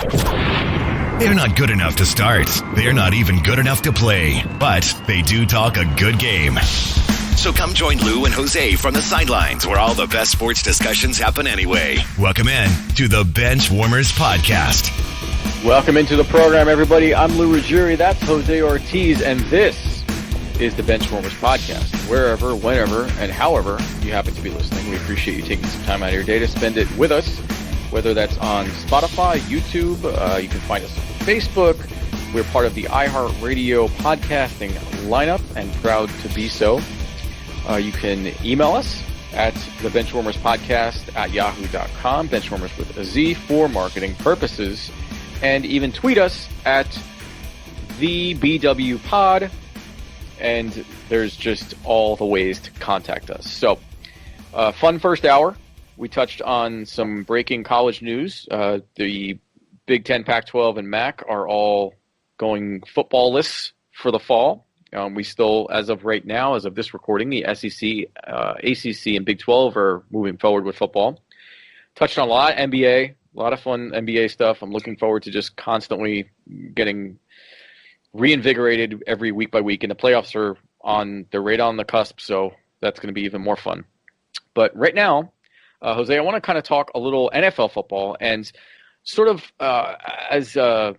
They're not good enough to start. They're not even good enough to play. But they do talk a good game. So come join Lou and Jose from the sidelines where all the best sports discussions happen anyway. Welcome in to the Benchwarmers podcast. Welcome into the program, everybody. I'm Lou Ruggieri. That's Jose Ortiz. And this is the Benchwarmers podcast. Wherever, whenever, and however you happen to be listening, we appreciate you taking some time out of your day to spend it with us. Whether that's on Spotify, YouTube, you can find us on Facebook. We're part of the iHeartRadio podcasting lineup and proud to be so. You can email us at the Benchwarmers podcast at yahoo.com, Benchwarmers with a Z for marketing purposes, and even tweet us at the BW Pod, and there's just all the ways to contact us. So, fun first hour. We touched on some breaking college news. The Big Ten, Pac-12, and MAC are all going football-less for the fall. We still, as of right now, as of this recording, the SEC, ACC, and Big 12 are moving forward with football. Touched on a lot of NBA, a lot of fun NBA stuff. I'm looking forward to just constantly getting reinvigorated every week by week. And the playoffs are they're right on the cusp, so that's going to be even more fun. But right now, Jose, I want to kind of talk a little NFL football and sort of as kind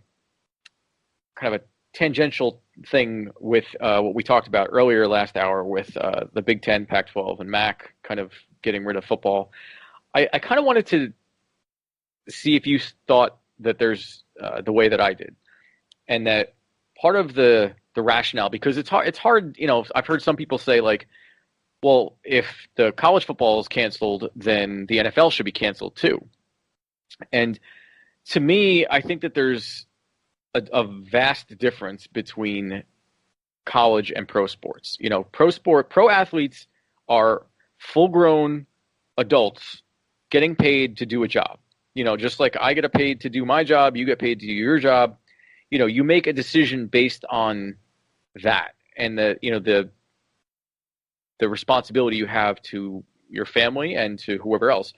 of a tangential thing with what we talked about earlier last hour with the Big Ten, Pac-12, and MAC kind of getting rid of football. I kind of wanted to see if you thought that there's the way that I did, and that part of the rationale, because it's hard, I've heard some people say like, well, if the college football is canceled, then the NFL should be canceled too. And to me, I think that there's a vast difference between college and pro sports. Pro athletes are full-grown adults getting paid to do a job. Just like I get paid to do my job, you get paid to do your job. You make a decision based on that and the responsibility you have to your family and to whoever else.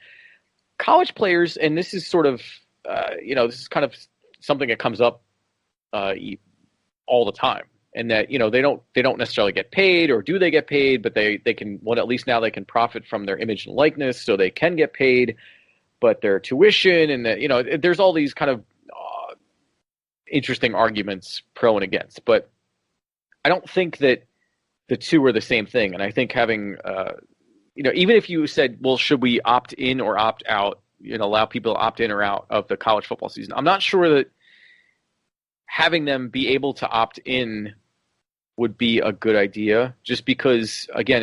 College players, and this is sort of, this is kind of something that comes up all the time, and that they don't necessarily get paid, or do they get paid? But they can, well, at least now they can profit from their image and likeness, so they can get paid. But their tuition and there's all these kind of interesting arguments pro and against. But I don't think that the two are the same thing. And I think having even if you said, well, should we opt in or opt out? Allow people to opt in or out of the college football season. I'm not sure that having them be able to opt in would be a good idea, just because, again,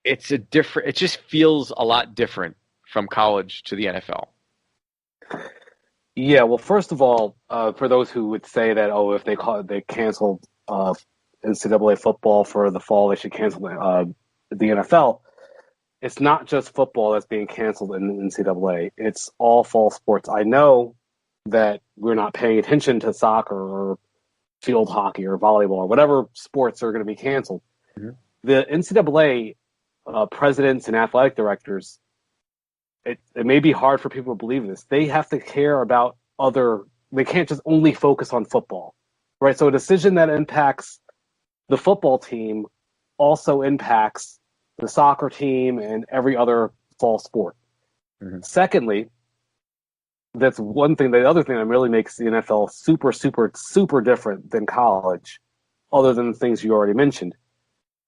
it just feels a lot different from college to the NFL. Yeah, well, first of all, for those who would say that, if they canceled NCAA football for the fall, they should cancel the NFL. It's not just football that's being canceled in the NCAA. It's all fall sports. I know that we're not paying attention to soccer or field hockey or volleyball or whatever sports are going to be canceled. Mm-hmm. The NCAA presidents and athletic directors, it may be hard for people to believe this. They have to care about they can't just only focus on football, right? So a decision that impacts the football team also impacts the soccer team and every other fall sport. Mm-hmm. Secondly, that's one thing. The other thing that really makes the NFL super, super, super different than college, other than the things you already mentioned.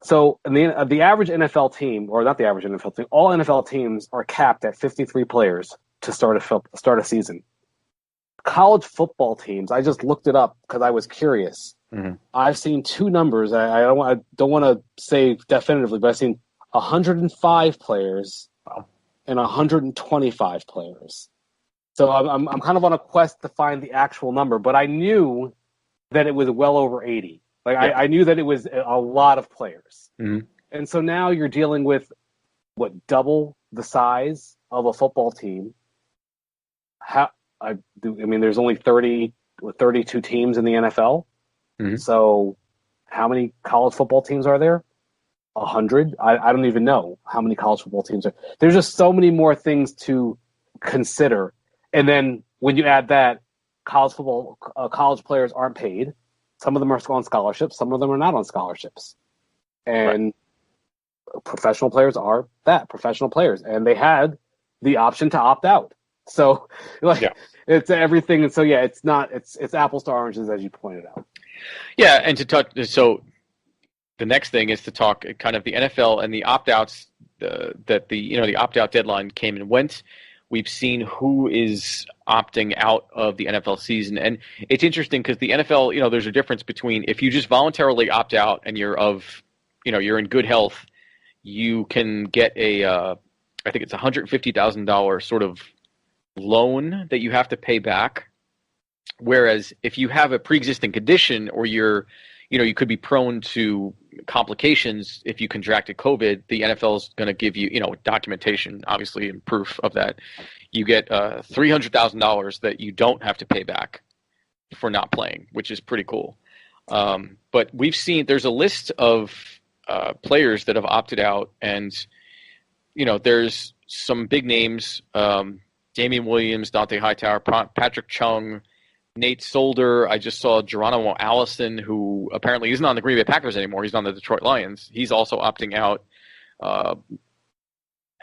So the average NFL team, or not the average NFL team, all NFL teams are capped at 53 players to start a season. College football teams, I just looked it up because I was curious. Mm-hmm. I've seen two numbers. I don't want to say definitively, but I've seen 105 players and 125 players. So I'm kind of on a quest to find the actual number, but I knew that it was well over 80. I knew that it was a lot of players. Mm-hmm. And so now you're dealing with, double the size of a football team. There's only 32 teams in the NFL. Mm-hmm. So how many college football teams are there? 100? I don't even know how many college football teams are. There's just so many more things to consider. And then when you add that, college football, college players aren't paid. Some of them are on scholarships. Some of them are not on scholarships. And professional players are professional players. And they had the option to opt out. So, it's everything. And so, it's apples to oranges, as you pointed out. Yeah, and to touch, so the next thing is to talk kind of the NFL and the opt-outs, the opt-out deadline came and went. We've seen who is opting out of the NFL season. And it's interesting because the NFL, there's a difference between if you just voluntarily opt out and you're in good health, you can get I think it's $150,000 sort of loan that you have to pay back. Whereas if you have a pre-existing condition or you could be prone to complications if you contracted COVID, the NFL is going to give you, documentation, obviously, and proof of that. You get $300,000 that you don't have to pay back for not playing, which is pretty cool. But we've seen there's a list of players that have opted out, and there's some big names: Damian Williams, Dante Hightower, Patrick Chung, Nate Solder. I just saw Geronimo Allison, who apparently isn't on the Green Bay Packers anymore. He's on the Detroit Lions. He's also opting out.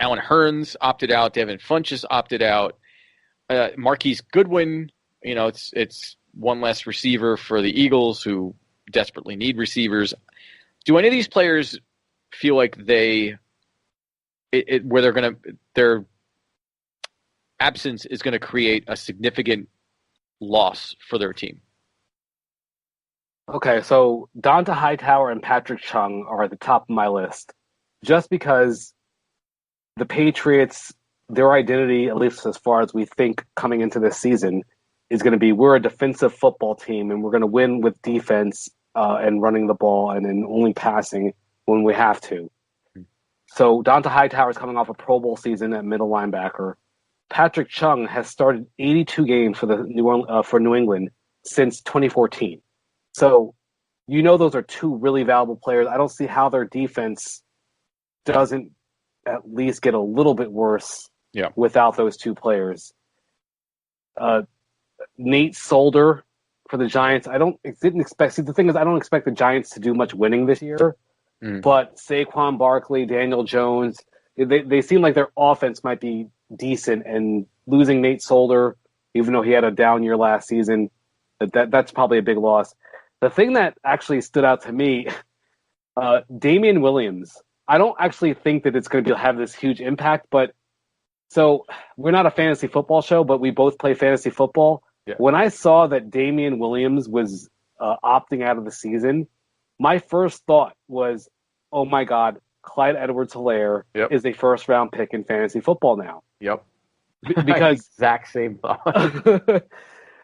Alan Hearns opted out. Devin Funchess opted out. Marquise Goodwin, it's one less receiver for the Eagles, who desperately need receivers. Do any of these players feel like their absence is going to create a significant loss for their team? Okay, so Donta Hightower and Patrick Chung are at the top of my list, just because the Patriots, their identity, at least as far as we think coming into this season, is going to be we're a defensive football team and we're going to win with defense and running the ball and then only passing when we have to. So Donta Hightower is coming off a Pro Bowl season at middle linebacker. Patrick Chung has started 82 games for New England since 2014. So, those are two really valuable players. I don't see how their defense doesn't at least get a little bit worse without those two players. Nate Solder for the Giants. Didn't expect. See, the thing is, I don't expect the Giants to do much winning this year. But Saquon Barkley, Daniel Jones, they seem like their offense might be decent, and losing Nate Solder, even though he had a down year last season, that's probably a big loss. The thing that actually stood out to me, Damian Williams, I don't actually think that it's going to have this huge impact, but so we're not a fantasy football show, but we both play fantasy football. Yeah. When I saw that Damian Williams was opting out of the season, my first thought was, oh my God, Clyde Edwards-Helaire is a first-round pick in fantasy football now. Yep. Because exact same thought.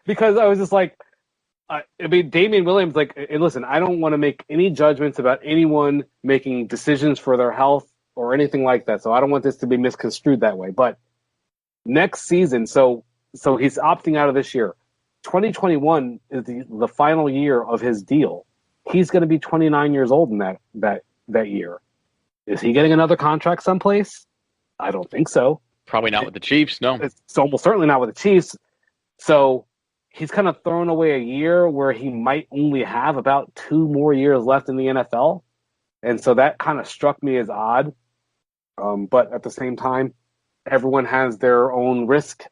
Because I was just like, Damian Williams, and listen, I don't want to make any judgments about anyone making decisions for their health or anything like that, so I don't want this to be misconstrued that way. But next season, so he's opting out of this year. 2021 is the final year of his deal. He's going to be 29 years old in that year. Is he getting another contract someplace? I don't think so. Probably not with the Chiefs, no. It's almost certainly not with the Chiefs. So he's kind of thrown away a year where he might only have about 2 more years left in the NFL. And so that kind of struck me as odd. But at the same time, everyone has their own risk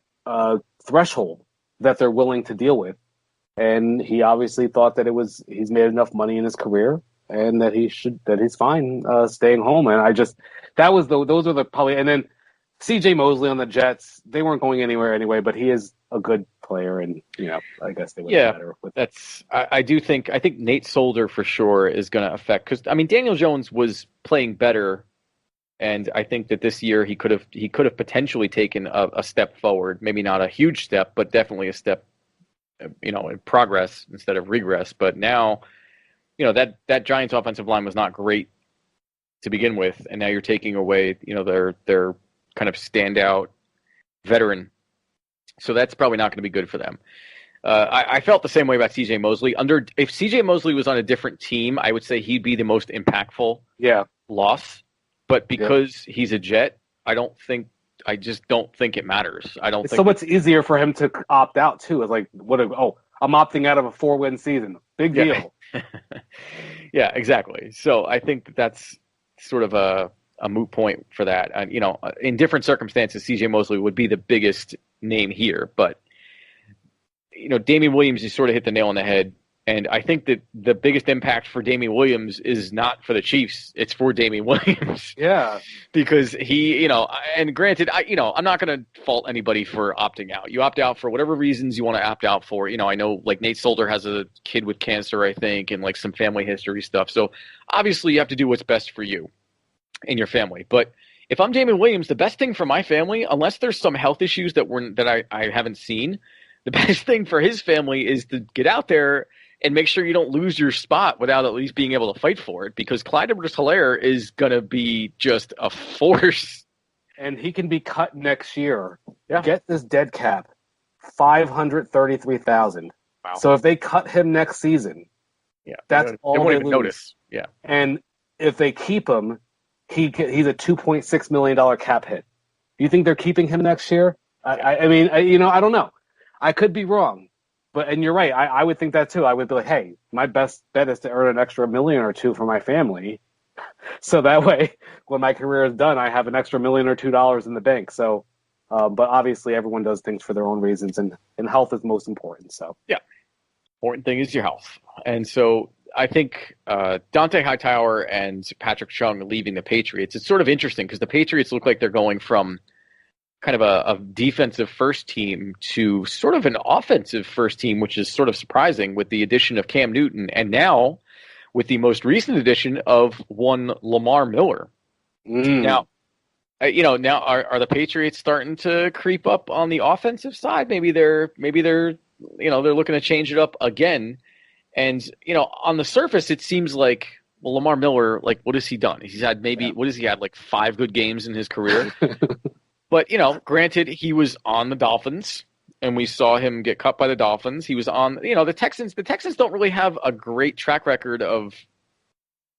threshold that they're willing to deal with. And he obviously thought that he's made enough money in his career and that he's fine staying home. And those are the probably, and then CJ Mosley on the Jets, they weren't going anywhere anyway, but he is a good player, and I guess they would be better with that's I think Nate Solder for sure is going to affect, because Daniel Jones was playing better, and I think that this year he could have potentially taken a step forward, maybe not a huge step, but definitely a step in progress instead of regress. But now that Giants offensive line was not great to begin with, and now you're taking away their kind of standout veteran. So that's probably not going to be good for them. I felt the same way about CJ Mosley. If CJ Mosley was on a different team, I would say he'd be the most impactful loss. But because he's a Jet, I don't think I just don't think it matters. I don't It's think so much easier for him to opt out too. It's like, I'm opting out of a 4-win season. Big deal. Yeah, exactly. So I think that's sort of a moot point for that. And, in different circumstances, CJ Mosley would be the biggest name here. But, Damian Williams, you sort of hit the nail on the head. And I think that the biggest impact for Damian Williams is not for the Chiefs. It's for Damian Williams. Yeah. Because he, and granted, I'm not going to fault anybody for opting out. You opt out for whatever reasons you want to opt out for. I know like Nate Solder has a kid with cancer, I think, and like some family history stuff. So obviously you have to do what's best for you and your family. But if I'm Damian Williams, the best thing for my family, unless there's some health issues that I haven't seen, the best thing for his family is to get out there and make sure you don't lose your spot without at least being able to fight for it, because Clyde Edwards-Helaire is going to be just a force. And he can be cut next year. Yeah. Get this dead cap, $533,000. Wow. So if they cut him next season, that's all they won't even lose. notice. Yeah. And if they keep him, he's a $2.6 million cap hit. Do you think they're keeping him next year? I mean, I don't know. I could be wrong. And you're right. I would think that too. I would be like, hey, my best bet is to earn an extra $1 million or $2 million for my family. So that way, when my career is done, I have an extra $1 million or $2 million in the bank. So, but obviously everyone does things for their own reasons, and health is most important. So, yeah. Important thing is your health. And so I think Dante Hightower and Patrick Chung leaving the Patriots, it's sort of interesting because the Patriots look like they're going from kind of a defensive first team to sort of an offensive first team, which is sort of surprising with the addition of Cam Newton, and now with the most recent addition of one Lamar Miller. Now, now are the Patriots starting to creep up on the offensive side? Maybe they're looking to change it up again. And on the surface, it seems like, well, Lamar Miller, like, what has he done? He's had like 5 good games in his career. But, granted, he was on the Dolphins, and we saw him get cut by the Dolphins. He was on, the Texans. The Texans don't really have a great track record of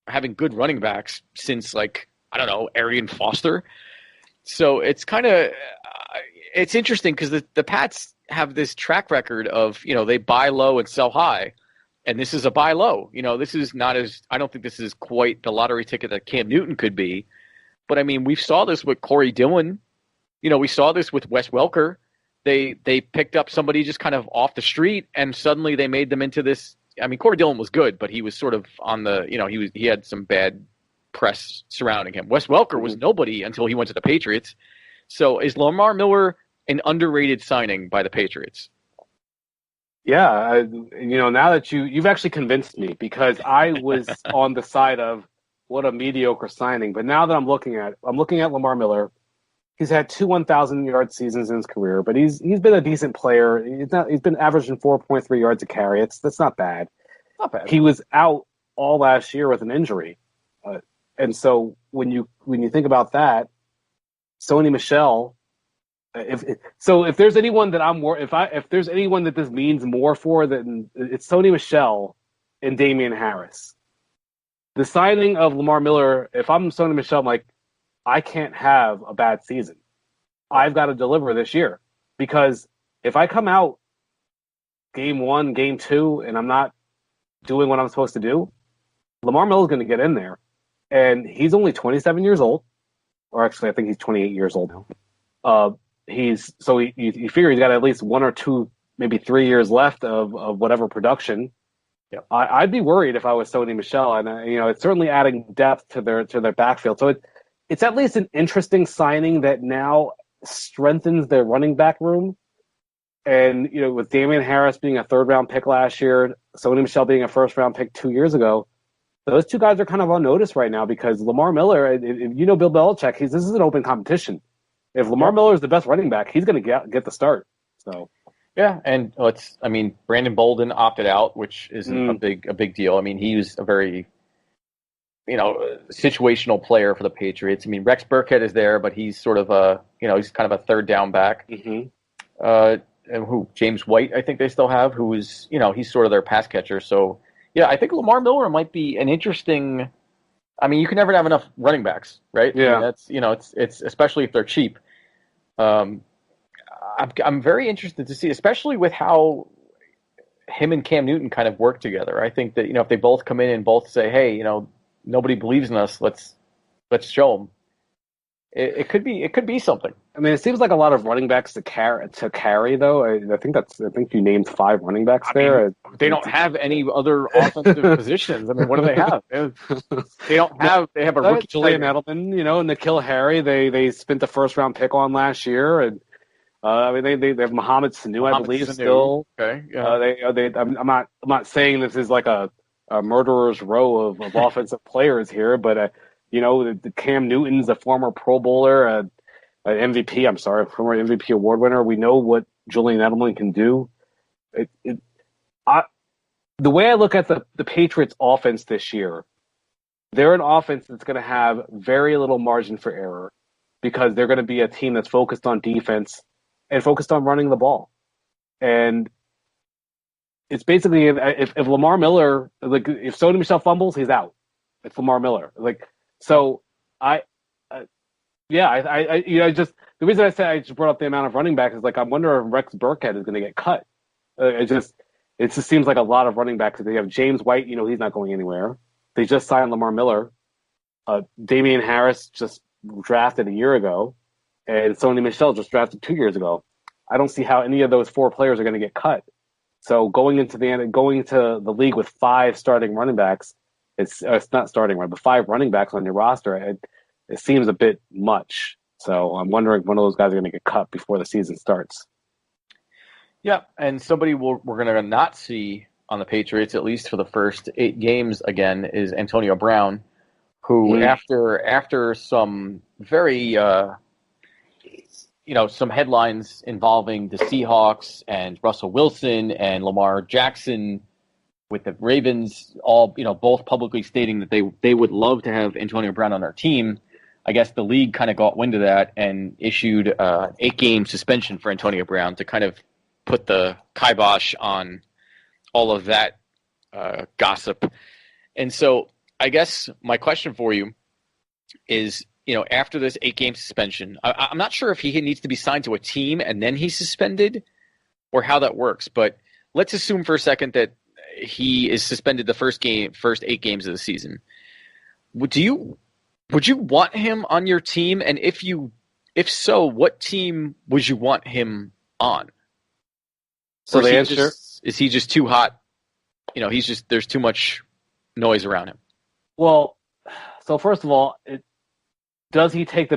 having good running backs since, like, I don't know, Arian Foster. So it's kind of it's interesting because the Pats have this track record of, they buy low and sell high. And this is a buy low. This is not I don't think this is quite the lottery ticket that Cam Newton could be. But, I mean, we saw this with Corey Dillon. We saw this with Wes Welker. They picked up somebody just kind of off the street, and suddenly they made them into this. I mean, Corey Dillon was good, but he was sort of on the, he had some bad press surrounding him. Wes Welker was nobody until he went to the Patriots. So is Lamar Miller an underrated signing by the Patriots? Yeah, now that you've actually convinced me, because I was on the side of what a mediocre signing. But now that I'm looking at Lamar Miller. He's had 2 1,000-yard seasons in his career, but he's been a decent player. He's been averaging 4.3 yards a carry. That's not bad. Not bad. He was out all last year with an injury, and so when you think about that, Sony Michel. If there's anyone that if there's anyone that this means more for, then it's Sony Michel and Damian Harris. The signing of Lamar Miller. If I'm Sony Michel, I'm like, I can't have a bad season. I've got to deliver this year, because if I come out game 1, game 2, and I'm not doing what I'm supposed to do, Lamar Miller is going to get in there, and he's only 27 years old, or actually I think he's 28 years old now. You figure he's got at least 1 or 2, maybe 3 years left of whatever production. Yep. I'd be worried if I was Sony Michel, and it's certainly adding depth to their backfield. So it's at least an interesting signing that now strengthens their running back room. And, with Damian Harris being a 3rd-round pick last year, Sony Michel being a 1st-round pick 2 years ago, those 2 guys are kind of on notice right now, because Lamar Miller, if Bill Belichick, this is an open competition. If Lamar Miller is the best running back, he's going to get the start. So, yeah, and Brandon Bolden opted out, which is a big deal. I mean, he was a very situational player for the Patriots. I mean, Rex Burkhead is there, but he's sort of he's kind of a 3rd down back. Mm-hmm. And James White, I think they still have, who is, he's sort of their pass catcher. So, yeah, I think Lamar Miller might be an interesting. I mean, you can never have enough running backs, right? Yeah. I mean, that's it's especially if they're cheap. I'm very interested to see, especially with how him and Cam Newton kind of work together. I think that if they both come in and both say, "Hey, nobody believes in us. Let's show them." It could be something. I mean, it seems like a lot of running backs to carry though. I think you named 5 running backs there. They don't have any other offensive positions. I mean, what do they have? They don't have. They have a rookie Julian Edelman, and N'Keal Harry. They spent the first round pick on last year, and I mean they have Mohamed Sanu, I believe, still. Okay. Yeah. I'm not saying this is like a murderer's row of offensive players here, but the Cam Newton's a former Pro Bowler, an MVP. I'm sorry, former MVP award winner. We know what Julian Edelman can do. The way I look at the Patriots' offense this year, they're an offense that's going to have very little margin for error because they're going to be a team that's focused on defense and focused on running the ball. And it's basically if Lamar Miller, like if Sony Michel fumbles, he's out. It's Lamar Miller. So just the reason I just brought up the amount of running backs is I'm wondering if Rex Burkhead is going to get cut. It just seems like a lot of running backs. They have James White, he's not going anywhere. They just signed Lamar Miller. Damian Harris just drafted a year ago, and Sony Michel just drafted 2 years ago. I don't see how any of those 4 players are going to get cut. So going into the league with 5 starting running backs, it's not starting right, but 5 running backs on your roster, it seems a bit much. So I'm wondering if one of those guys are going to get cut before the season starts. Yeah, and somebody we're going to not see on the Patriots, at least for the first 8 games again, is Antonio Brown, who after some very some headlines involving the Seahawks and Russell Wilson and Lamar Jackson with the Ravens, all both publicly stating that they would love to have Antonio Brown on their team. I guess the league kind of got wind of that and issued an 8-game suspension for Antonio Brown to kind of put the kibosh on all of that gossip. And so I guess my question for you is, after this 8-game suspension, I'm not sure if he needs to be signed to a team and then he's suspended or how that works, but let's assume for a second that he is suspended the first 8 games of the season. Would you want him on your team? And if so, what team would you want him on? So the answer is he just too hot? There's too much noise around him. Well, so first of all, does he take the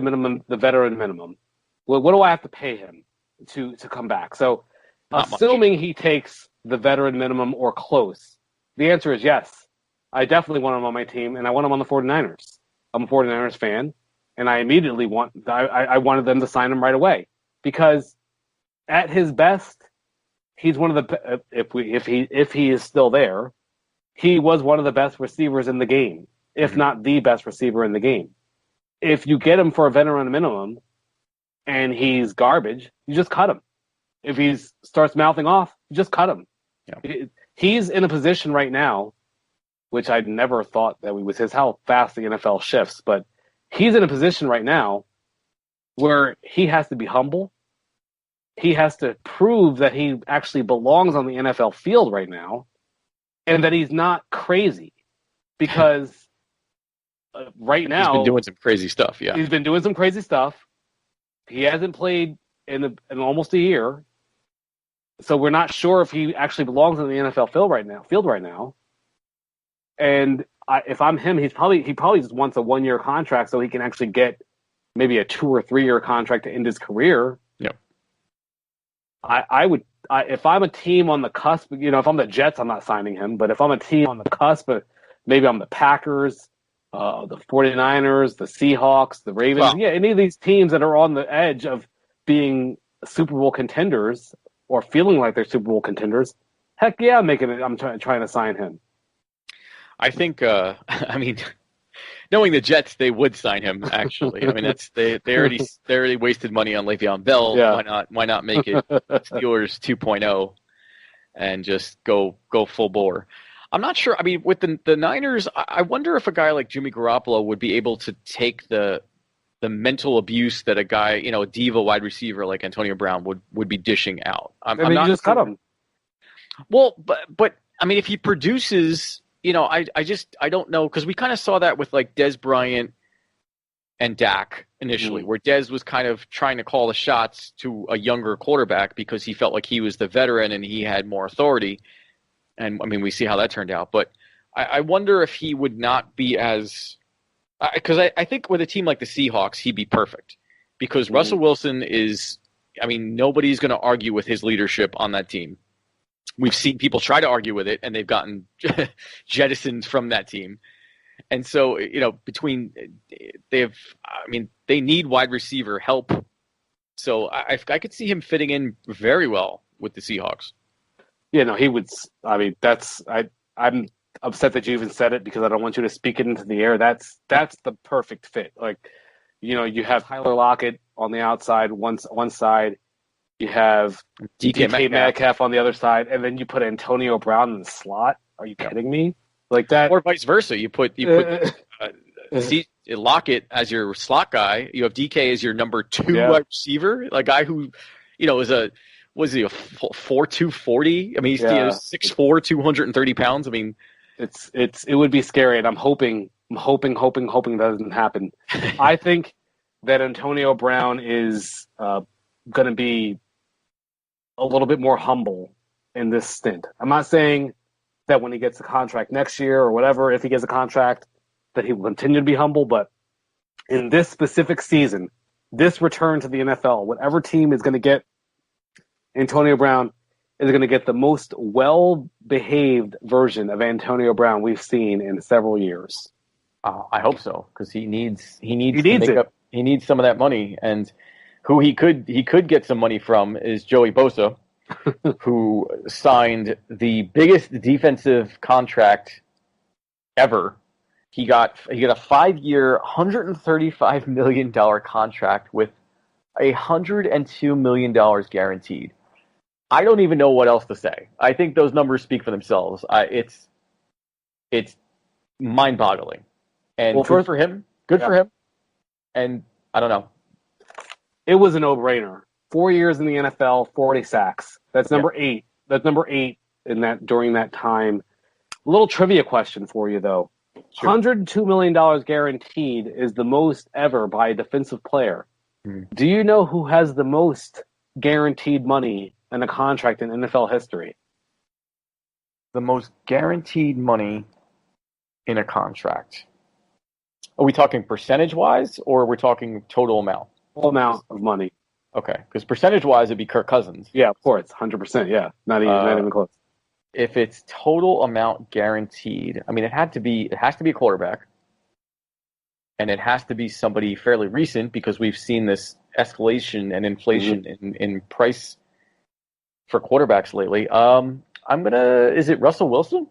veteran minimum? Well, what do I have to pay him to come back? So assuming he takes the veteran minimum or close, the answer is yes. I definitely want him on my team, and I want him on the 49ers. I'm a 49ers fan, and I immediately I wanted them to sign him right away because at his best, he's one of the if he is still there, he was one of the best receivers in the game, if not the best receiver in the game. If you get him for a veteran minimum and he's garbage, you just cut him. If he starts mouthing off, you just cut him. Yeah. He's in a position right now, which I'd never thought that was how fast the NFL shifts, but he's in a position right now where he has to be humble. He has to prove that he actually belongs on the NFL field right now and that he's not crazy because right now he's been doing some crazy stuff. Yeah, he's been doing some crazy stuff. He hasn't played in almost a year, so we're not sure if he actually belongs on the NFL field right now. And if I'm him, he probably just wants a 1-year contract so he can actually get maybe a 2 or 3 year contract to end his career. Yep. If I'm a team on the cusp, if I'm the Jets, I'm not signing him. But if I'm a team on the cusp, maybe I'm the Packers, the 49ers, the Seahawks, the Ravens. Well, any of these teams that are on the edge of being Super Bowl contenders or feeling like they're Super Bowl contenders, heck yeah, I'm trying to sign him. I think, knowing the Jets, they would sign him. Actually, they already wasted money on Le'Veon Bell. Yeah. Why not make it Steelers 2.0 and just go full bore? I'm not sure. I mean, with the Niners, I wonder if a guy like Jimmy Garoppolo would be able to take the the mental abuse that a guy, a diva wide receiver like Antonio Brown would be dishing out. I'm you not just cut him. Well, but I mean, if he produces, I don't know, because we kind of saw that with like Dez Bryant and Dak initially, where Dez was kind of trying to call the shots to a younger quarterback because he felt like he was the veteran and he had more authority. And I mean, we see how that turned out. But I wonder if he would not be as – because I think with a team like the Seahawks, he'd be perfect because Russell Wilson is – I mean, nobody's going to argue with his leadership on that team. We've seen people try to argue with it, and they've gotten jettisoned from that team. And so, they need wide receiver help. So I could see him fitting in very well with the Seahawks. Yeah, no, he would. I mean, I'm upset that you even said it because I don't want you to speak it into the air. That's the perfect fit. Like, you have Tyler Lockett on the outside, one side. You have DK Metcalf on the other side, and then you put Antonio Brown in the slot. Are you kidding me? Like that, or vice versa. You put Lockett as your slot guy. You have DK as your number 2 wide receiver, a guy who, was he a 4'2", 40? I mean, he's 6'4", 230 pounds. I mean, it would be scary, and I'm hoping that doesn't happen. I think that Antonio Brown is going to be a little bit more humble in this stint. I'm not saying that when he gets a contract next year or whatever, if he gets a contract, that he will continue to be humble. But in this specific season, this return to the NFL, whatever team is going to get Antonio Brown is going to get the most well-behaved version of Antonio Brown we've seen in several years. I hope so, because he needs some of that money. And who he could get some money from is Joey Bosa, who signed the biggest defensive contract ever. He got a 5-year, $135 million contract with $102 million guaranteed. I don't even know what else to say. I think those numbers speak for themselves. It's mind-boggling. And good for him. Good for him. And I don't know. It was a no-brainer. 4 years in the NFL, 40 sacks. That's number 8. That's number 8 during that time. A little trivia question for you, though. Sure. $102 million guaranteed is the most ever by a defensive player. Do you know who has the most guaranteed money in a contract in NFL history? The most guaranteed money in a contract. Are we talking percentage-wise, or are we talking total amount? Total amount of money. Okay, because percentage-wise, it'd be Kirk Cousins. Yeah, of course, 100%. Yeah, not even close. If it's total amount guaranteed, I mean, it has to be a quarterback, and it has to be somebody fairly recent because we've seen this escalation and inflation in price for quarterbacks lately. Is it Russell Wilson?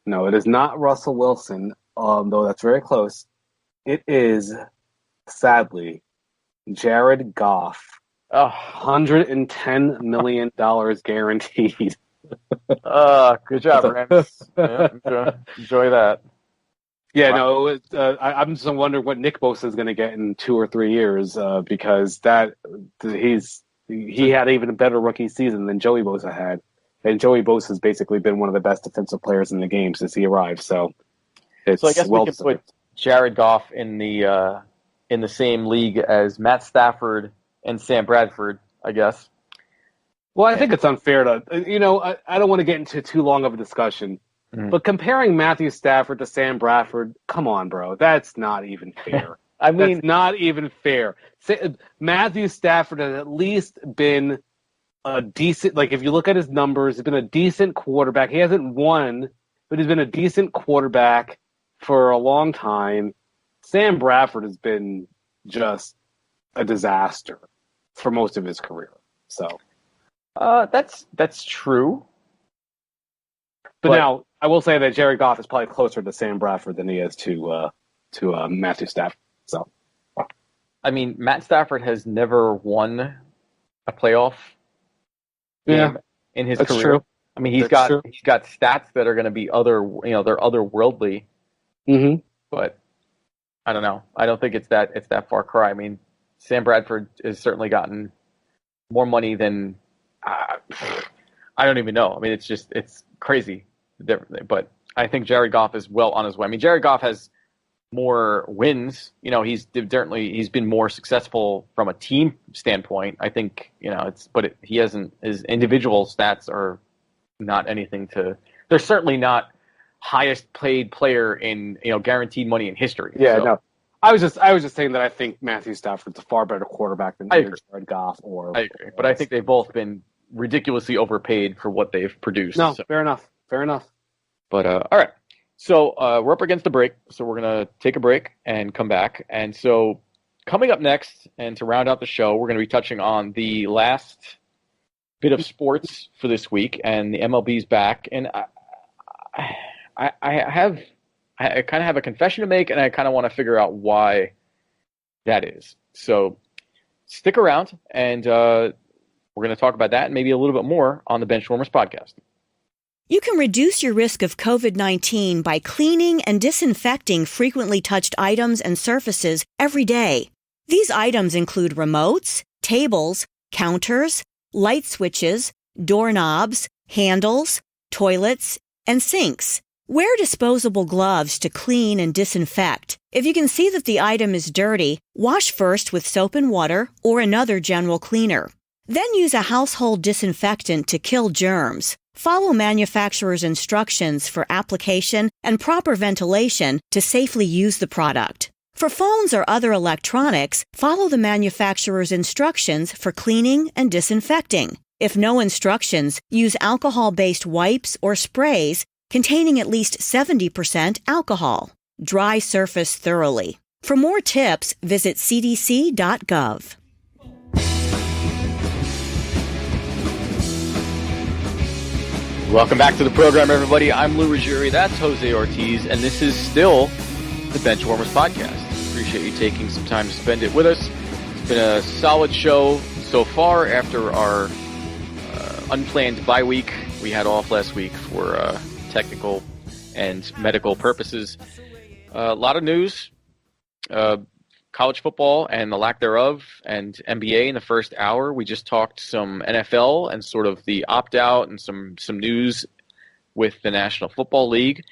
No, it is not Russell Wilson, though that's very close. It is, sadly, Jared Goff. $110 million guaranteed. Good job, Rams. Yeah, enjoy that. Yeah, wow. No, I'm just wondering what Nick Bosa is going to get in 2 or 3 years because he had even a better rookie season than Joey Bosa had, and Joey Bosa has basically been one of the best defensive players in the game since he arrived. So I guess we can put Jared Goff in the same league as Matt Stafford and Sam Bradford, I guess. Well, I think it's unfair to, I don't want to get into too long of a discussion, but comparing Matthew Stafford to Sam Bradford, come on, bro. That's not even fair. That's not even fair. Matthew Stafford has at least been a decent, like if you look at his numbers, he's been a decent quarterback. He hasn't won, but he's been a decent quarterback for a long time. Sam Bradford has been just a disaster for most of his career. So that's true. But now I will say that Jared Goff is probably closer to Sam Bradford than he is to Matthew Stafford. So, I mean, Matt Stafford has never won a playoff game in his career. True. I mean, he's got stats that are going to be they're otherworldly. Mm-hmm. But I don't know. I don't think it's that far cry. I mean, Sam Bradford has certainly gotten more money than I don't even know. I mean, it's crazy. But I think Jared Goff is well on his way. I mean, Jared Goff has more wins. You know, he's been more successful from a team standpoint. I think, you know, he hasn't, his individual stats are not anything to, they're certainly not highest paid player in, you know, guaranteed money in history. Yeah, So, no. I was just saying that I think Matthew Stafford's a far better quarterback than either Jared Goff or. I agree, but I think they've both been ridiculously overpaid for what they've produced. No, so. Fair enough. But all right, so we're up against the break, so we're gonna take a break and come back. And so coming up next, and to round out the show, we're gonna be touching on the last bit of sports for this week, and the MLB's back. And I kind of have a confession to make, and I kind of want to figure out why that is. So stick around, and we're going to talk about that and maybe a little bit more on the Benchwarmerz podcast. You can reduce your risk of COVID-19 by cleaning and disinfecting frequently touched items and surfaces every day. These items include remotes, tables, counters, light switches, doorknobs, handles, toilets, and sinks. Wear disposable gloves to clean and disinfect. If you can see that the item is dirty, wash first with soap and water or another general cleaner. Then use a household disinfectant to kill germs. Follow manufacturer's instructions for application and proper ventilation to safely use the product. For phones or other electronics, follow the manufacturer's instructions for cleaning and disinfecting. If no instructions, use alcohol-based wipes or sprays containing at least 70% alcohol. Dry surface thoroughly. For more tips, visit cdc.gov. Welcome back to the program, everybody. I'm Lou Ruggieri. That's Jose Ortiz, and this is still the Benchwarmers podcast. Appreciate you taking some time to spend it with us. It's been a solid show so far after our unplanned bye week. We had off last week for technical and medical purposes. A lot of news, college football and the lack thereof, and NBA in the first hour. We just talked some NFL and sort of the opt-out and some news with the National Football League.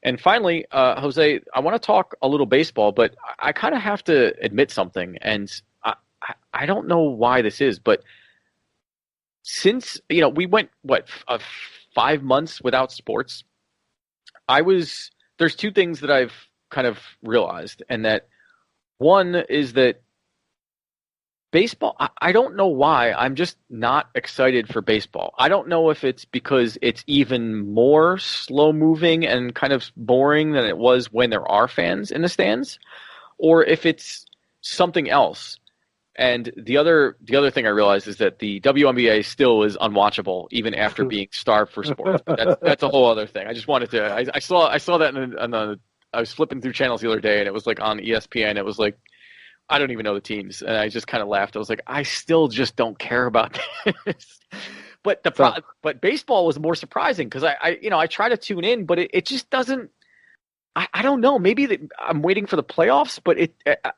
And finally, Jose, I want to talk a little baseball, but I kind of have to admit something, and I don't know why this is, but since, you know, we went, 5 months without sports, there's two things that I've kind of realized, and that one is that baseball, I don't know why, I'm just not excited for baseball. I don't know if it's because it's even more slow-moving and kind of boring than it was when there are fans in the stands, or if it's something else. And the other thing I realized is that the WNBA still is unwatchable even after being starved for sports. But that's a whole other thing. I just wanted to. I saw that I was flipping through channels the other day, and it was like on ESPN. It was like, I don't even know the teams, and I just kind of laughed. I was like, I still just don't care about this. But but baseball was more surprising because I try to tune in, but it just doesn't. I don't know. Maybe I'm waiting for the playoffs, but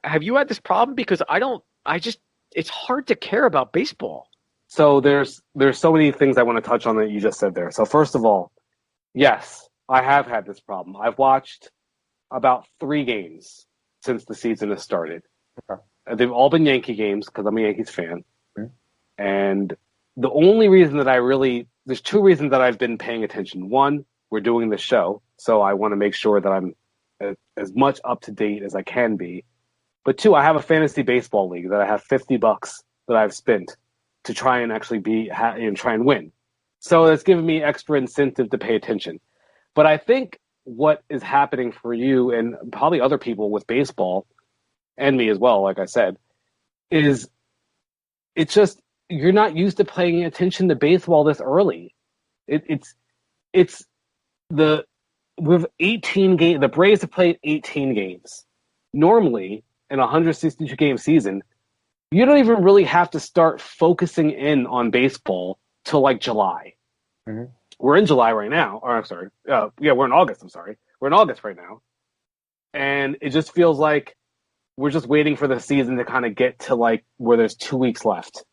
have you had this problem? Because it's hard to care about baseball. So there's so many things I want to touch on that you just said there. So first of all, yes, I have had this problem. I've watched about 3 games since the season has started. Okay. They've all been Yankee games because I'm a Yankees fan. Mm-hmm. And the only reason that there's 2 reasons that I've been paying attention. One, we're doing the show, so I want to make sure that I'm as much up to date as I can be. But 2, I have a fantasy baseball league that I have $50 that I've spent to try and actually try and win. So it's given me extra incentive to pay attention. But I think what is happening for you and probably other people with baseball, and me as well, like I said, is it's just you're not used to paying attention to baseball this early. With 18 games, the Braves have played 18 games. Normally, in a 162-game season, you don't even really have to start focusing in on baseball till like July. Mm-hmm. We're in July right now. Or I'm sorry. We're in August. I'm sorry. We're in August right now. And it just feels like we're just waiting for the season to kind of get to like where there's 2 weeks left,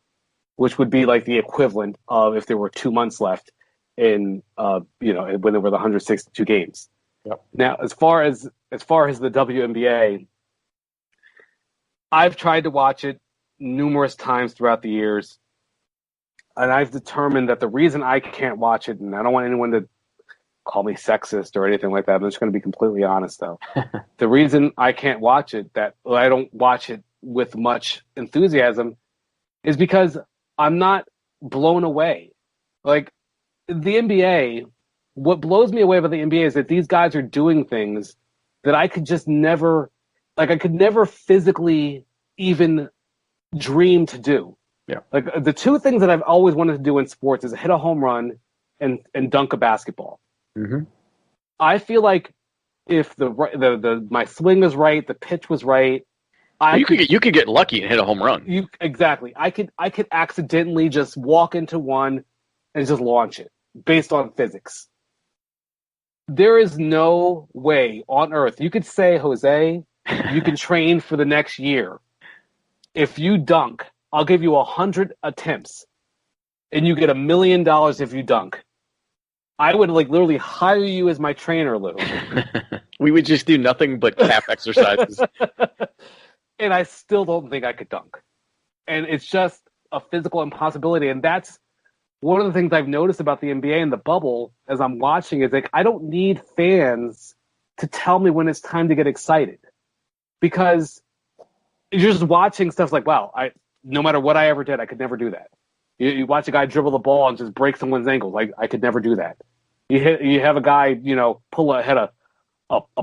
which would be like the equivalent of if there were 2 months left in when there were the 162 games. Yep. Now, as far as the WNBA, I've tried to watch it numerous times throughout the years, and I've determined that the reason I can't watch it, and I don't want anyone to call me sexist or anything like that, I'm just going to be completely honest, though. The reason I can't watch it, that I don't watch it with much enthusiasm, is because I'm not blown away. Like, the NBA, what blows me away about the NBA is that these guys are doing things that I could just never, like, I could never physically even dream to do. Yeah. Like, the two things that I've always wanted to do in sports is hit a home run and dunk a basketball. Mm-hmm. I feel like if my swing was right, the pitch was right, you could get lucky and hit a home run. Exactly. I could accidentally just walk into one and just launch it based on physics. There is no way on earth. You could say, Jose, you can train for the next year. If you dunk, I'll give you 100 attempts and you get $1 million if you dunk. I would like literally hire you as my trainer, Lou. We would just do nothing but calf exercises. And I still don't think I could dunk. And it's just a physical impossibility. And that's one of the things I've noticed about the NBA and the bubble as I'm watching is like, I don't need fans to tell me when it's time to get excited. Because you're just watching stuff like, wow, no matter what I ever did, I could never do that. You watch a guy dribble the ball and just break someone's ankles. Like, I could never do that. You have a guy, hit a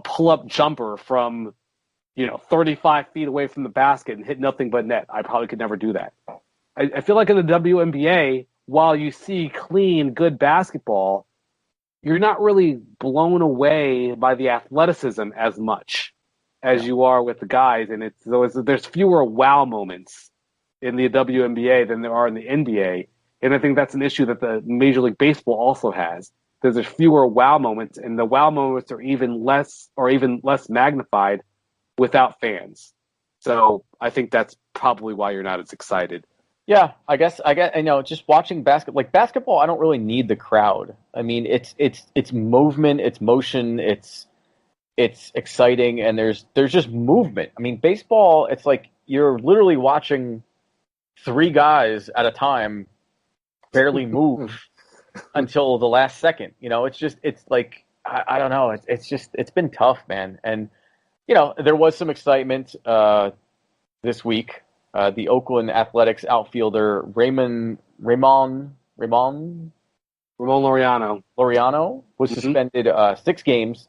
pull-up jumper from, 35 feet away from the basket and hit nothing but net. I probably could never do that. I feel like in the WNBA, while you see clean, good basketball, you're not really blown away by the athleticism as much as you are with the guys. And there's fewer wow moments in the WNBA than there are in the NBA. And I think that's an issue that the Major League Baseball also has. There's fewer wow moments, and the wow moments are even less magnified without fans. So I think that's probably why you're not as excited. Yeah, I guess just watching basketball, I don't really need the crowd. I mean, it's movement, it's motion, it's exciting, and there's just movement. I mean, baseball, it's like you're literally watching 3 guys at a time barely move until the last second. It's like, I don't know. It's been tough, man. And, there was some excitement this week. The Oakland Athletics outfielder Ramon Laureano was suspended 6 games.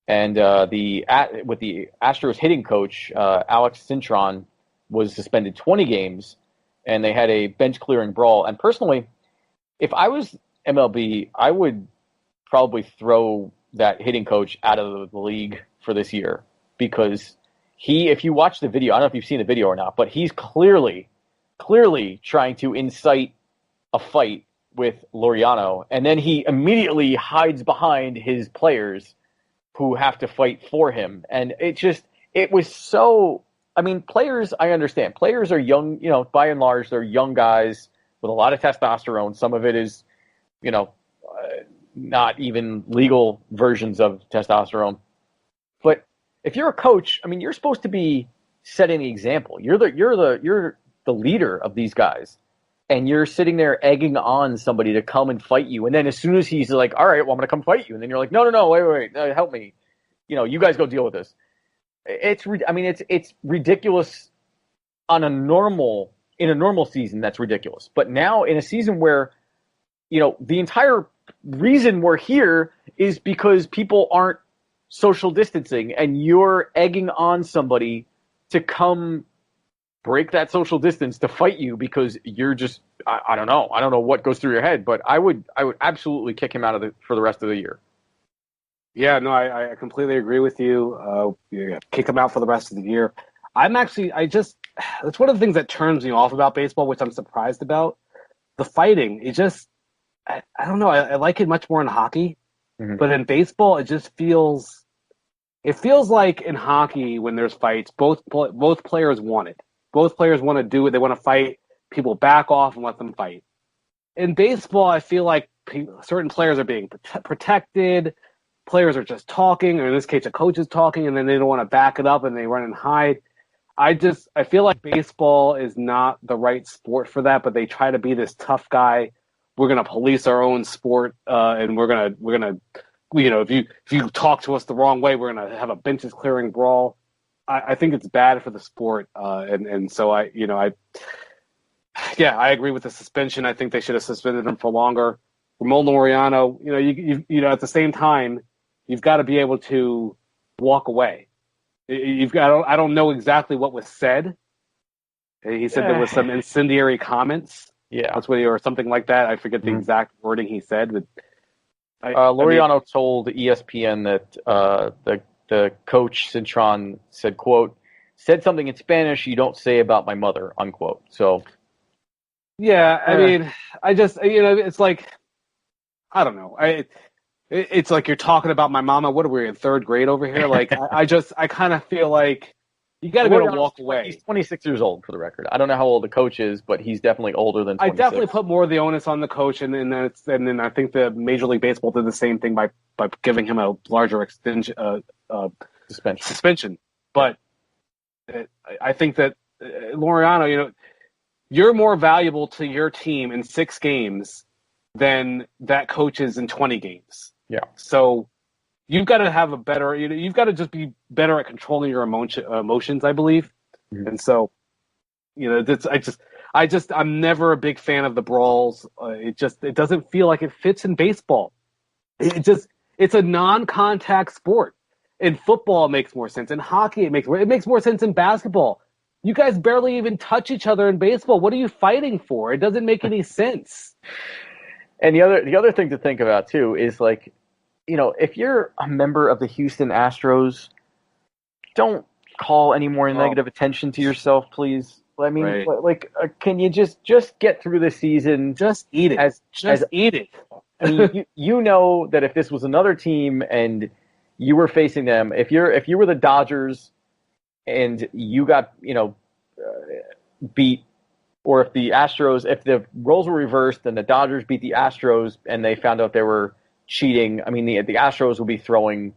And with the Astros hitting coach, Alex Cintron, was suspended 20 games. And they had a bench clearing brawl. And personally, if I was MLB, I would probably throw that hitting coach out of the league for this year, because if you watch the video, I don't know if you've seen the video or not, but he's clearly trying to incite a fight with Laureano, and then he immediately hides behind his players who have to fight for him. And it was so, I mean, players, I understand. Players are young, by and large, they're young guys with a lot of testosterone. Some of it is, not even legal versions of testosterone. But if you're a coach, I mean, you're supposed to be setting the example. You're the leader of these guys, and you're sitting there egging on somebody to come and fight you. And then as soon as he's like, "All right, well, I'm going to come fight you," and then you're like, "No, wait, help me. You guys go deal with this." It's ridiculous in a normal season. That's ridiculous. But now in a season where, the entire reason we're here is because people aren't social distancing, and you're egging on somebody to come break that social distance to fight you because you're just, I don't know what goes through your head, but I would absolutely kick him out for the rest of the year. Yeah, no, I completely agree with you. Kick him out for the rest of the year. It's one of the things that turns me off about baseball, which I'm surprised about. The fighting, I don't know. I like it much more in hockey, but in baseball, it just feels it feels like in hockey when there's fights, both players want it. Both players want to do it. They want to fight. People back off and let them fight. In baseball, I feel like certain players are being protected. Players are just talking, or in this case, a coach is talking, and then they don't want to back it up and they run and hide. I feel like baseball is not the right sport for that, but they try to be this tough guy. We're going to police our own sport, and we're gonna, if you talk to us the wrong way, we're going to have a benches clearing brawl. I think it's bad for the sport, and so I agree with the suspension. I think they should have suspended him for longer. Ramon Laureano, you at the same time, you've got to be able to walk away. I don't know exactly what was said. He said there was some incendiary comments. Yeah, that's what or something like that. I forget the exact wording he said, but Laureano told ESPN that the coach Cintron said, quote, said something in Spanish you don't say about my mother, unquote. So yeah, I mean, I just it's like I don't know. It's like you're talking about my mama. What are we in third grade over here? Like I kind of feel like you got to be able to walk away. He's 26 years old, for the record. I don't know how old the coach is, but he's definitely older than 26. I definitely put more of the onus on the coach, and then I think the Major League Baseball did the same thing by giving him a larger suspension. But I think that Laureano, you're more valuable to your team in 6 games than that coach is in 20 games. Yeah. So you've got to have a better, you've got to just be better at controlling your emotions, I believe. Mm-hmm. And so, I'm never a big fan of the brawls. It doesn't feel like it fits in baseball. It's a non-contact sport. In football, it makes more sense. In hockey, it makes more sense in basketball. You guys barely even touch each other in baseball. What are you fighting for? It doesn't make any sense. And the other thing to think about too is like, if you're a member of the Houston Astros, don't call any more negative attention to yourself, please. I mean, right. Can you just get through the season? Just eat it. Eat it. I mean, you know that if this was another team and you were facing them, if you were the Dodgers and you got beat, or if the roles were reversed and the Dodgers beat the Astros and they found out they were cheating, I mean, the Astros will be throwing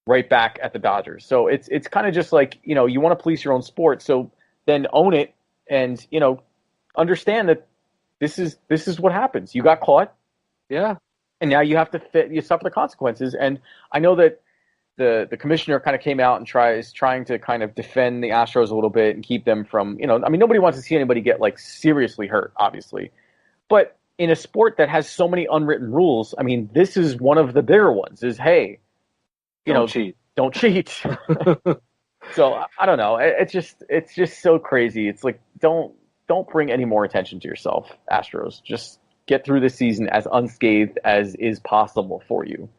right back at the Dodgers. So it's kind of just like, you want to police your own sport. So then own it and, understand that this is what happens. You got caught. Yeah. And now you have to you suffer the consequences. And I know that the commissioner kind of came out and trying to kind of defend the Astros a little bit and keep them from, I mean, nobody wants to see anybody get like seriously hurt, obviously. But in a sport that has so many unwritten rules, I mean, this is one of the bigger ones is, hey, don't cheat. Don't cheat. So I don't know. It's just so crazy. It's like, don't bring any more attention to yourself, Astros. Just get through the season as unscathed as is possible for you.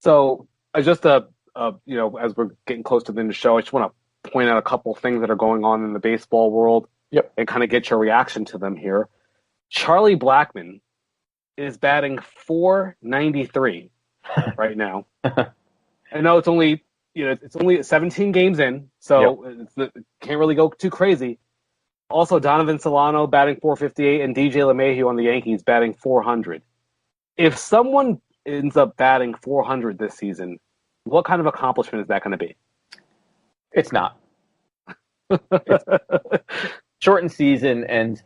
So just as we're getting close to the end of the show, I just want to point out a couple things that are going on in the baseball world. Yep. And kind of get your reaction to them here. Charlie Blackmon is batting .493 right now. I know it's only 17 games in, so it can't really go too crazy. Also, Donovan Solano batting .458 and DJ LeMahieu on the Yankees batting .400. If someone ends up batting .400 this season, what kind of accomplishment is that going to be? It's not. It's shortened season, and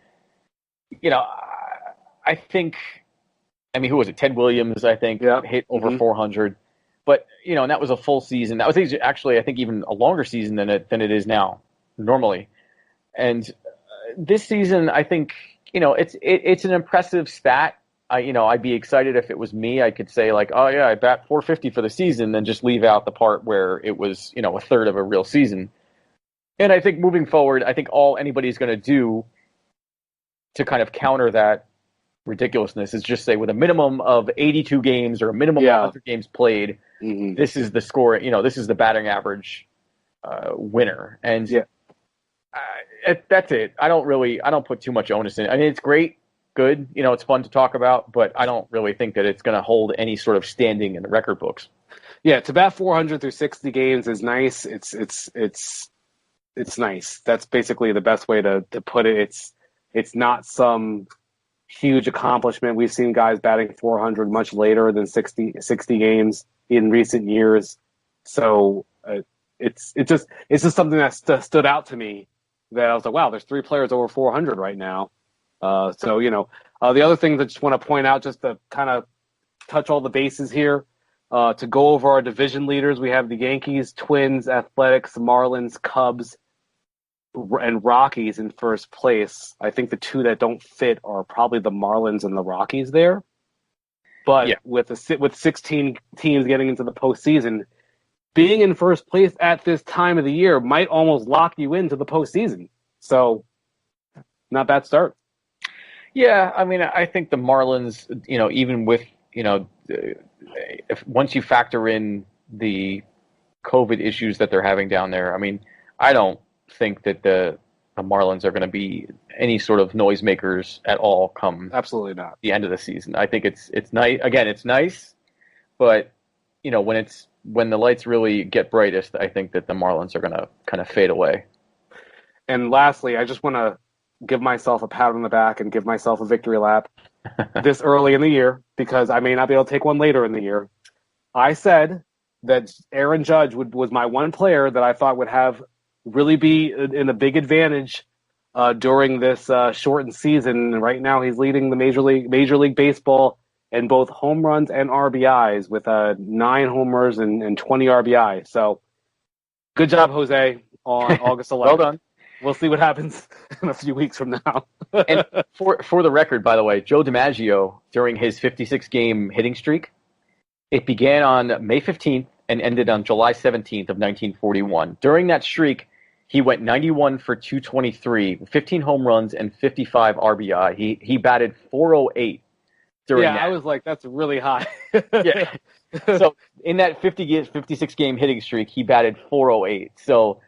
I think, who was it? Ted Williams, I think, hit over 400. But, and that was a full season. That was actually, I think, even a longer season than it is now, normally. And this season, I think, it's an impressive stat. I'd be excited if it was me. I could say, like, oh, yeah, I bat .450 for the season, then just leave out the part where it was, a third of a real season. And I think moving forward, I think all anybody's going to do to kind of counter that ridiculousness is just say with a minimum of 82 games or a minimum of 100 games played, this is the score, this is the batting average winner. And that's it. I don't put too much onus in it. I mean, it's great, good, it's fun to talk about, but I don't really think that it's going to hold any sort of standing in the record books. Yeah, to bat 400 through 60 games is nice. It's nice. That's basically the best way to put it. It's not some huge accomplishment. We've seen guys batting 400 much later than 60 games in recent years. So it's just something that stood out to me, that I was like, wow, there's 3 players over 400 right now. So the other thing that I just want to point out, just to kind of touch all the bases here, to go over our division leaders, we have the Yankees, Twins, Athletics, Marlins, Cubs, and Rockies in first place. I think the 2 that don't fit are probably the Marlins and the Rockies there. But with 16 teams getting into the postseason, being in first place at this time of the year might almost lock you into the postseason. So, not bad start. Yeah, I mean, I think the Marlins, even with, once you factor in the COVID issues that they're having down there, I mean, I don't think that the Marlins are going to be any sort of noisemakers at all come absolutely not the end of the season. I think it's nice. Again, it's nice, but when the lights really get brightest, I think that the Marlins are going to kind of fade away. And lastly, I just want to give myself a pat on the back and give myself a victory lap this early in the year, because I may not be able to take one later in the year. I said that Aaron Judge was my one player that I thought would really be in a big advantage during this shortened season. And right now he's leading the Major League Baseball in both home runs and RBIs with 9 homers and 20 RBI. So good job, Jose, on August 11th. Well done. We'll see what happens in a few weeks from now. And for the record, by the way, Joe DiMaggio, during his 56-game hitting streak, it began on May 15th and ended on July 17th of 1941. During that streak, he went 91 for 223, 15 home runs, and 55 RBI. He batted 408 during that. I was like, that's really high. Yeah. So in that 56-game hitting streak, he batted 408. So,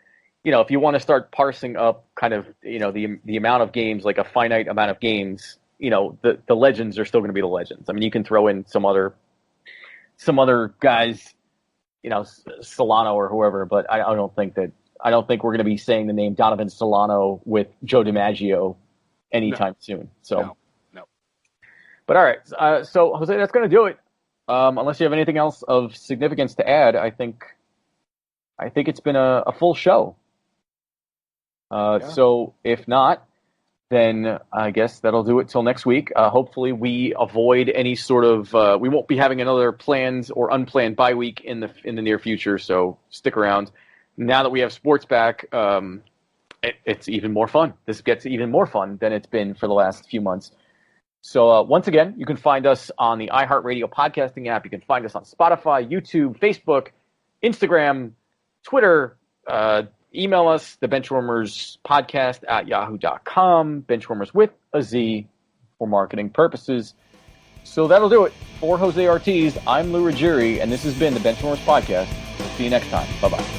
if you want to start parsing up kind of, the amount of games, like a finite amount of games, the legends are still going to be the legends. I mean, you can throw in some other guys, Solano or whoever, but I don't think we're going to be saying the name Donovan Solano with Joe DiMaggio anytime soon. So, no. But all right, so Jose, that's going to do it. Unless you have anything else of significance to add, I think it's been a full show. So if not, then I guess that'll do it till next week. Hopefully we avoid any sort of, we won't be having another planned or unplanned bye week in the near future. So stick around. Now that we have sports back, it's even more fun. This gets even more fun than it's been for the last few months. So once again, you can find us on the iHeartRadio podcasting app. You can find us on Spotify, YouTube, Facebook, Instagram, Twitter. Email us, the Benchwarmers podcast at yahoo.com. Benchwarmers with a Z for marketing purposes. So that'll do it. For Jose Ortiz, I'm Lou Ruggieri, and this has been the Benchwarmers podcast. We'll see you next time. Bye-bye.